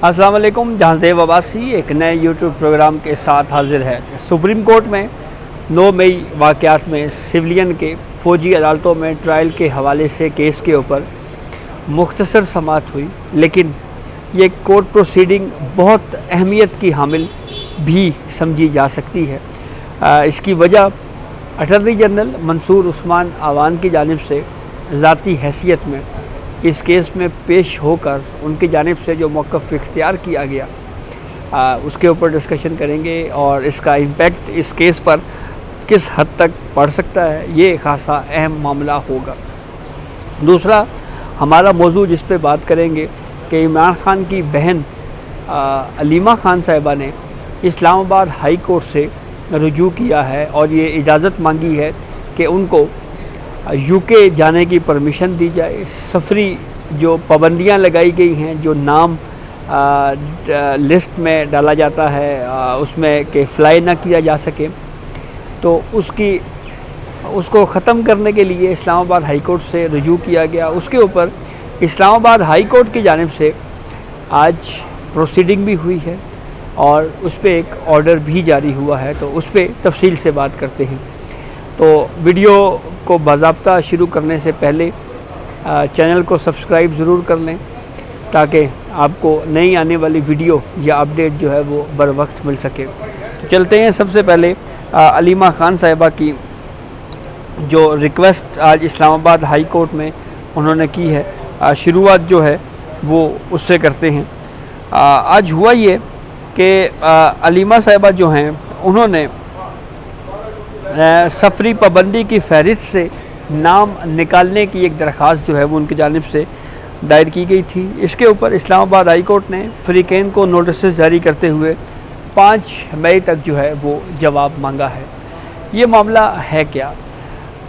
अस्सलाम वालेकुम। जहांज़ेब अब्बासी एक नए यूट्यूब प्रोग्राम के साथ हाजिर है। सुप्रीम कोर्ट में 9 मई वाक़यात में सिविलियन के फ़ौजी अदालतों में ट्रायल के हवाले से केस के ऊपर मुख्तसर समाअत हुई, लेकिन ये कोर्ट प्रोसीडिंग बहुत अहमियत की हामिल भी समझी जा सकती है। इसकी वजह अटॉर्नी जनरल मंसूर उस्मान आवान की जानिब से ज़ाती हैसियत में इस केस में पेश होकर उनकी जानिब से जो मौक़िफ़ इख्तियार किया गया, उसके ऊपर डिस्कशन करेंगे और इसका इम्पेक्ट इस केस पर किस हद तक पड़ सकता है, ये खासा अहम मामला होगा। दूसरा हमारा मौजू जिस पे बात करेंगे कि इमरान खान की बहन अलीमा खान साहिबा ने इस्लामाबाद हाई कोर्ट से रुजू किया है और ये इजाज़त मांगी है कि उनको यूके जाने की परमिशन दी जाए। सफरी जो पाबंदियां लगाई गई हैं, जो नाम लिस्ट में डाला जाता है उसमें कि फ़्लाई ना किया जा सके, तो उसको ख़त्म करने के लिए इस्लामाबाद हाई कोर्ट से रुजू किया गया। उसके ऊपर इस्लामाबाद हाई कोर्ट की जानिब से आज प्रोसीडिंग भी हुई है और उस पर एक ऑर्डर भी जारी हुआ है, तो उस पर तफसील से बात करते हैं। तो वीडियो को बाज़ाब्ता शुरू करने से पहले चैनल को सब्सक्राइब ज़रूर कर लें ताकि आपको नई आने वाली वीडियो या अपडेट जो है वो बर वक्त मिल सके। तो चलते हैं। सबसे पहले अलीमा खान साहिबा की जो रिक्वेस्ट आज इस्लामाबाद हाई कोर्ट में उन्होंने की है, शुरुआत जो है वो उससे करते हैं। आज हुआ ये कि अलीमा साहिबा जो हैं उन्होंने सफरी पाबंदी की फहरिस्त से नाम निकालने की एक दरख्वास्त जो है वो उनकी जानिब से दायर की गई थी। इसके ऊपर इस्लामाबाद हाई कोर्ट ने फ़रीक़ैन को नोटिस जारी करते हुए 5 मई तक जो है वो जवाब मांगा है। ये मामला है क्या?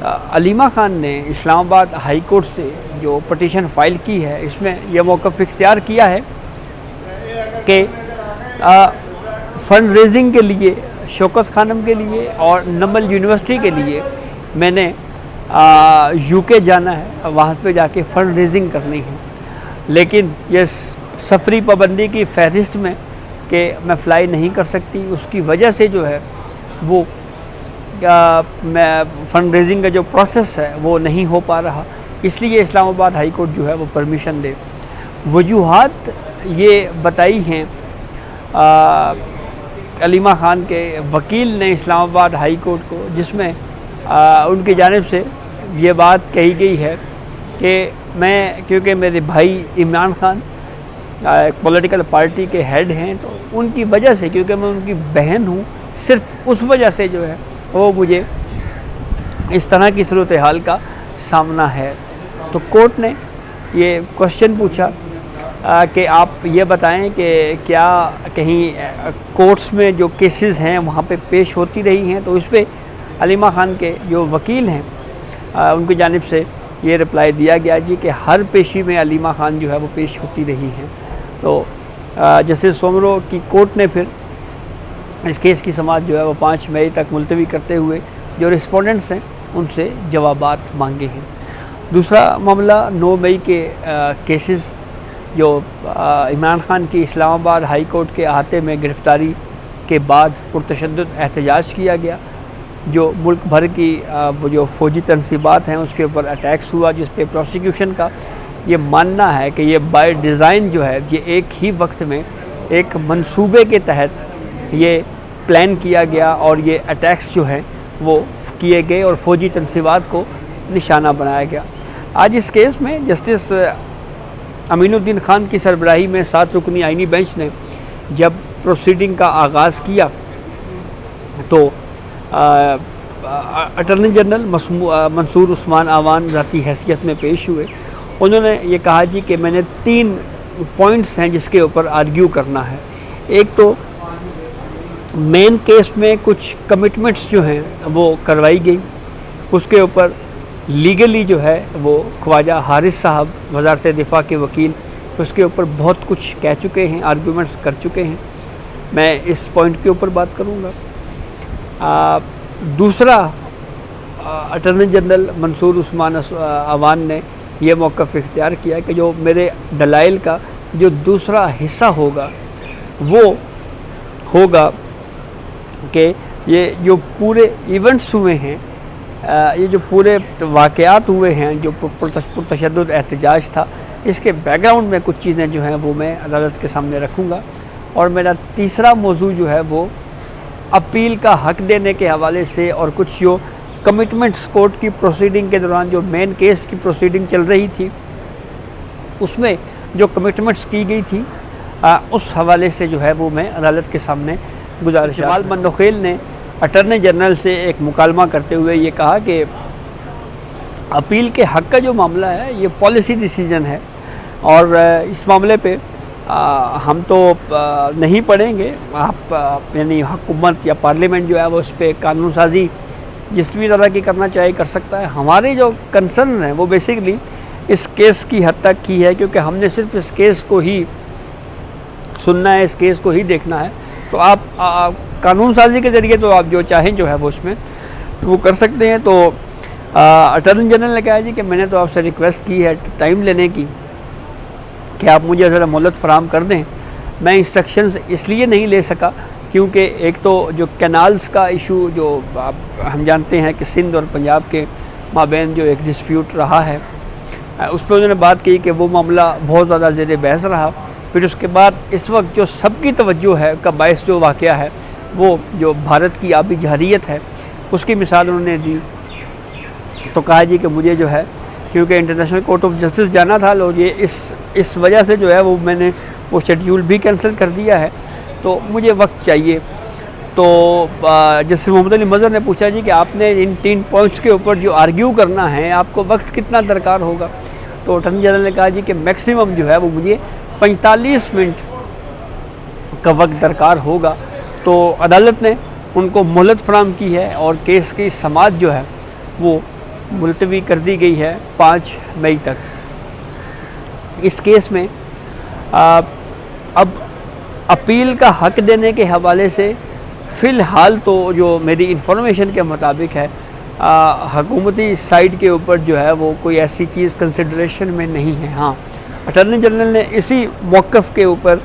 अलीमा खान ने इस्लामाबाद हाई कोर्ट से जो पटिशन फ़ाइल की है, इसमें यह मौक़िफ़ इख्तियार किया है कि फ़ंड रेजिंग के लिए, शौकत खानम के लिए और नमल यूनिवर्सिटी के लिए मैंने यूके जाना है, वहाँ पे जाके फ़ंड रेजिंग करनी है, लेकिन ये सफरी पाबंदी की फहरिस्त में कि मैं फ़्लाई नहीं कर सकती, उसकी वजह से जो है वो मैं फ़ंड रेजिंग का जो प्रोसेस है वो नहीं हो पा रहा, इसलिए इस्लामाबाद हाई कोर्ट जो है वो परमिशन दे। वजूहात ये बताई हैं अलीमा खान के वकील ने इस्लामाबाद हाई कोर्ट को, जिसमें उनकी जानिब से ये बात कही गई है कि मैं, क्योंकि मेरे भाई इमरान खान एक पॉलिटिकल पार्टी के हेड हैं, तो उनकी वजह से, क्योंकि मैं उनकी बहन हूँ, सिर्फ उस वजह से जो है वो मुझे इस तरह की सूरत हाल का सामना है। तो कोर्ट ने ये क्वेश्चन पूछा कि आप ये बताएं कि क्या कहीं कोर्ट्स में जो केसेस हैं वहाँ पे पेश होती रही हैं, तो उस पर अलीमा खान के जो वकील हैं उनकी जानिब से ये रिप्लाई दिया गया जी कि हर पेशी में अलीमा खान जो है वो पेश होती रही हैं। तो जस्टिस सोमरो की कोर्ट ने फिर इस केस की समाअत जो है वो 5 मई तक मुलतवी करते हुए जो रिस्पोंडेंट्स हैं उनसे जवाबात मांगे हैं। दूसरा मामला 9 मई के केसेस जो इमरान खान की इस्लामाबाद हाई कोर्ट के अहाते में गिरफ़्तारी के बाद पुरतशद्दुद एहतजाज किया गया, जो मुल्क भर की वो जो फ़ौजी तनसीबात हैं उसके ऊपर अटैक्स हुआ, जिस पे प्रोसिक्यूशन का ये मानना है कि ये बाय डिज़ाइन जो है ये एक ही वक्त में एक मंसूबे के तहत ये प्लान किया गया और ये अटैक्स जो हैं वो किए गए और फ़ौजी तनसीबात को निशाना बनाया गया। आज इस केस में जस्टिस अमीनुद्दीन खान की सरबराही में 7 रुकनी आइनी बेंच ने जब प्रोसीडिंग का आगाज़ किया, तो अटॉर्नी जनरल मंसूर उस्मान आवान ज़ाती हैसियत में पेश हुए। उन्होंने ये कहा जी कि मैंने 3 पॉइंट्स हैं जिसके ऊपर आर्ग्यू करना है। एक तो मेन केस में कुछ कमिटमेंट्स जो हैं वो करवाई गई, उसके ऊपर लीगली जो है वो ख्वाजा हारिस साहब वज़ारत दिफ़ा के वकील उसके ऊपर बहुत कुछ कह चुके हैं, आर्गूमेंट्स कर चुके हैं। मैं इस पॉइंट के ऊपर बात करूँगा। दूसरा, अटॉर्नी जनरल मंसूर उस्मान आवान ने यह मौक़िफ़ इख्तियार किया कि जो मेरे दलाइल का जो दूसरा हिस्सा होगा वो होगा कि ये जो पूरे इवेंट्स हुए हैं, ये जो पूरे वाक़यात हुए हैं, जो पुरतशद्दुद एहतजाज था, इसके बैकग्राउंड में कुछ चीज़ें जो हैं वो मैं अदालत के सामने रखूँगा। और मेरा तीसरा मौजू जो है वो अपील का हक़ देने के हवाले से और कुछ जो कमिटमेंट्स कोर्ट की प्रोसीडिंग के दौरान जो मेन केस की प्रोसीडिंग चल रही थी उसमें जो कमिटमेंट्स की गई थी उस हवाले से जो है वो मैं अदालत के सामने गुजारिश। जमाल मंदोखेल ने अटॉर्नी जनरल से एक मुकालमा करते हुए ये कहा कि अपील के हक़ का जो मामला है ये पॉलिसी डिसीजन है और इस मामले पे हम तो नहीं पढ़ेंगे, आप यानी हुकूमत या पार्लियामेंट जो है वो उस पर कानून साजी जिस भी तरह की करना चाहे कर सकता है। हमारे जो कंसर्न है वो बेसिकली इस केस की हद तक की है, क्योंकि हमने सिर्फ इस केस को ही सुनना है, इस केस को ही देखना है। तो आप कानून साजी के ज़रिए तो आप जो चाहें जो है वो उसमें वो कर सकते हैं। तो अटॉर्नी जनरल ने कहा जी कि मैंने तो आपसे रिक्वेस्ट की है टाइम लेने की कि आप मुझे ज़रा मोहलत फराम कर दें। मैं इंस्ट्रक्शंस इसलिए नहीं ले सका क्योंकि एक तो जो कैनाल्स का इशू जो हम जानते हैं कि सिंध और पंजाब के माबैन जो एक डिस्प्यूट रहा है उस पर उन्होंने बात की कि वो मामला बहुत ज़्यादा ज़ेर बहस रहा। फिर उसके बाद इस वक्त जो सबकी तवज्जो है का बायस जो वाक़या है वो जो भारत की आबी जहरीत है उसकी मिसाल उन्होंने दी। तो कहा जी कि मुझे जो है क्योंकि इंटरनेशनल कोर्ट ऑफ जस्टिस जाना था, लोग ये इस वजह से जो है वो मैंने वो शेड्यूल भी कैंसिल कर दिया है, तो मुझे वक्त चाहिए। तो जस्टिस मोहम्मद अली मज़हर ने पूछा जी कि आपने इन 3 पॉइंट्स के ऊपर जो आर्ग्यू करना है आपको वक्त कितना दरकार होगा। तो अटॉर्नी जनरल ने कहा जी कि मैक्सिमम जो है वो मुझे 45 मिनट का वक्त दरकार होगा। तो अदालत ने उनको मोहलत फराम की है और केस की समाअत जो है वो मुलतवी कर दी गई है 5 मई तक। इस केस में अब अपील का हक़ देने के हवाले से फ़िलहाल तो जो मेरी इंफॉर्मेशन के मुताबिक है हुकूमती साइड के ऊपर जो है वो कोई ऐसी चीज़ कंसिडरेशन में नहीं है। हाँ, अटॉर्नी जनरल ने इसी मौक़िफ़ के ऊपर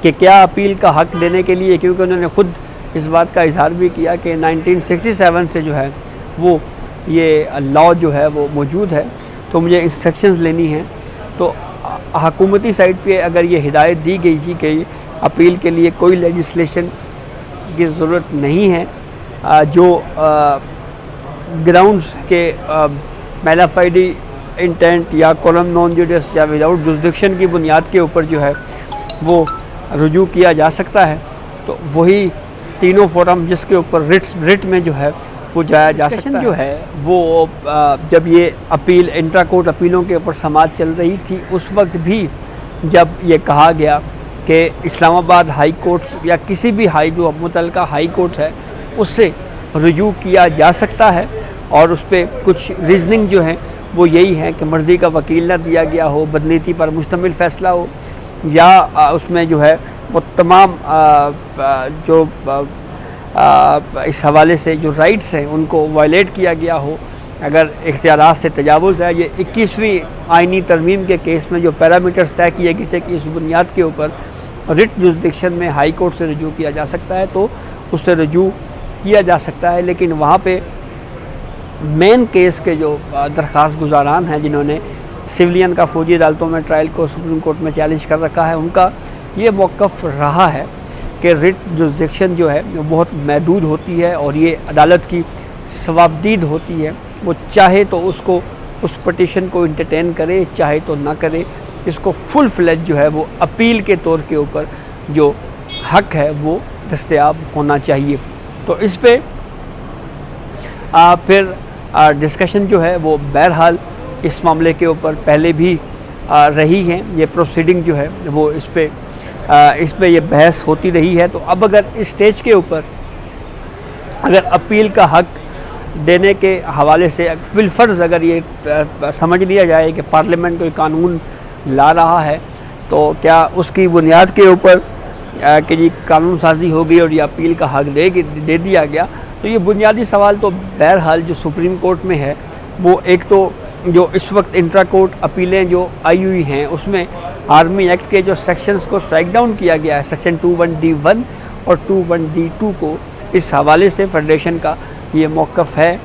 कि क्या अपील का हक़ देने के लिए, क्योंकि उन्होंने ख़ुद इस बात का इजहार भी किया कि 1967 से जो है वो ये लॉ जो है वो मौजूद है, तो मुझे इंस्ट्रक्शंस लेनी हैं। तो हुकूमती साइड पे अगर ये हिदायत दी गई थी कि अपील के लिए कोई लेजिस्लेशन की ज़रूरत नहीं है, जो ग्राउंड्स के मैलाफाइडी इंटेंट या कोलम नॉन जुडिस या विदाउट जुरिसडिक्शन की बुनियाद के ऊपर जो है वो रुजू किया जा सकता है, तो वही तीनों फोरम जिसके ऊपर रिट में जो है वो जाया जा सकता है। जो है वो जब ये अपील इंट्रा कोर्ट अपीलों के ऊपर समाअत चल रही थी उस वक्त भी जब ये कहा गया कि इस्लामाबाद हाई कोर्ट या किसी भी जो मुतल्लिका हाई कोर्ट है उससे रुजू किया जा सकता है और उस पर कुछ रीजनिंग जो है वो यही है कि मर्ज़ी का वकील ना दिया गया हो, बदनीति पर मुश्तमिल फ़ैसला हो, या उसमें जो है वो तमाम जो इस हवाले से जो राइट्स हैं उनको वायलेट किया गया हो, अगर इख्तियारात से तजावुज़ है। ये 21वीं आइनी तरमीम के केस में जो पैरामीटर्स तय किए गए थे कि इस बुनियाद के ऊपर रिट जुरिसडिक्शन में हाई कोर्ट से रजू किया जा सकता है तो उससे रजू किया जा सकता है। लेकिन वहाँ पे मेन केस के जो दरख्वास्त गुजारान हैं जिन्होंने सिविलियन का फ़ौजी अदालतों में ट्रायल को सुप्रीम कोर्ट में चैलेंज कर रखा है, उनका ये मौक़िफ़ रहा है कि रिट जुरिसडिक्शन जो है वो बहुत महदूद होती है और ये अदालत की सवाबदीद होती है। वो चाहे तो उसको उस पटिशन को इंटरटेन करे, चाहे तो ना करे। इसको फुल फ्लेज जो है वो अपील के तौर के ऊपर जो हक़ है वो दस्तयाब होना चाहिए। तो इस पे फिर डिस्कशन जो है वो बहरहाल इस मामले के ऊपर पहले भी रही है, ये प्रोसीडिंग जो है वो इस पे ये बहस होती रही है। तो अब अगर इस स्टेज के ऊपर अगर अपील का हक़ देने के हवाले से बिलफर्ज अगर ये समझ लिया जाए कि पार्लियामेंट कोई कानून ला रहा है तो क्या उसकी बुनियाद के ऊपर कि जी कानून साजी हो गई और ये अपील का हक़ दे दिया गया, तो ये बुनियादी सवाल तो बहरहाल जो सुप्रीम कोर्ट में है वो एक तो जो इस वक्त इंट्रा कोर्ट अपीलें जो आई हुई हैं उसमें आर्मी एक्ट के जो सेक्शंस को स्ट्राइक डाउन किया गया है, सेक्शन 21D1 और 21D2 को, इस हवाले से फेडरेशन का ये मौक़िफ़ है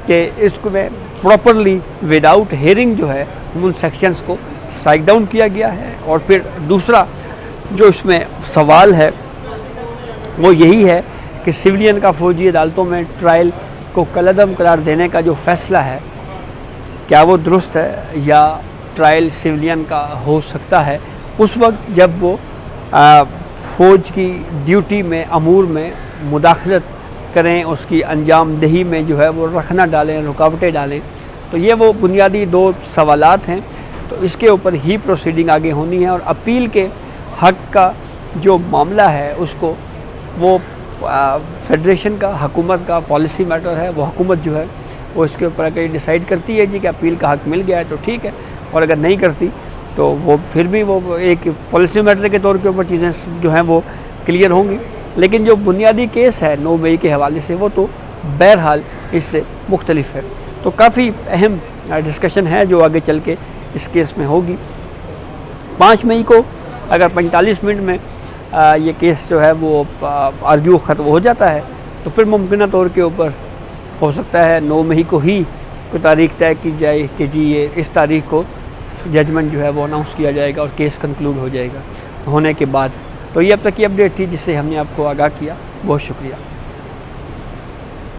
कि इसको में प्रॉपरली विदाउट हेयरिंग जो है उन सेक्शंस को स्ट्राइक डाउन किया गया है। और फिर दूसरा जो इसमें सवाल है वो यही है कि सिविलियन का फ़ौजी अदालतों में ट्रायल को कलअदम करार देने का जो फ़ैसला है क्या वो दुरुस्त है, या ट्रायल सिविलियन का हो सकता है उस वक्त जब वो फ़ौज की ड्यूटी में अमूर में मुदाखलत करें, उसकी अंजाम दही में जो है वो रखना डालें, रुकावटें डालें। तो ये वो बुनियादी दो सवालात हैं, तो इसके ऊपर ही प्रोसीडिंग आगे होनी है। और अपील के हक़ का जो मामला है उसको वो फेडरेशन का, हुकूमत का पॉलिसी मैटर है। वो हुकूमत जो है वो इसके ऊपर अगर डिसाइड करती है जी कि अपील का हक़ मिल गया है तो ठीक है, और अगर नहीं करती तो वो फिर भी वो एक पॉलिसी मैटर के तौर के ऊपर चीज़ें जो हैं वो क्लियर होंगी। लेकिन जो बुनियादी केस है 9 मई के हवाले से वो तो बहरहाल इससे मुख्तलिफ है। तो काफ़ी अहम डिस्कशन है जो आगे चल के इस केस में होगी। 5 मई को अगर 45 मिनट में ये केस जो है वो आर्ग्यू ख़त्म हो जाता है तो फिर मुमकिन तौर के ऊपर हो सकता है 9 मई को ही कोई तारीख तय की जाए कि जी ये इस तारीख को जजमेंट जो है वो अनाउंस किया जाएगा और केस कंक्लूड हो जाएगा होने के बाद। तो ये अब तक की अपडेट थी जिससे हमने आपको आगाह किया। बहुत शुक्रिया।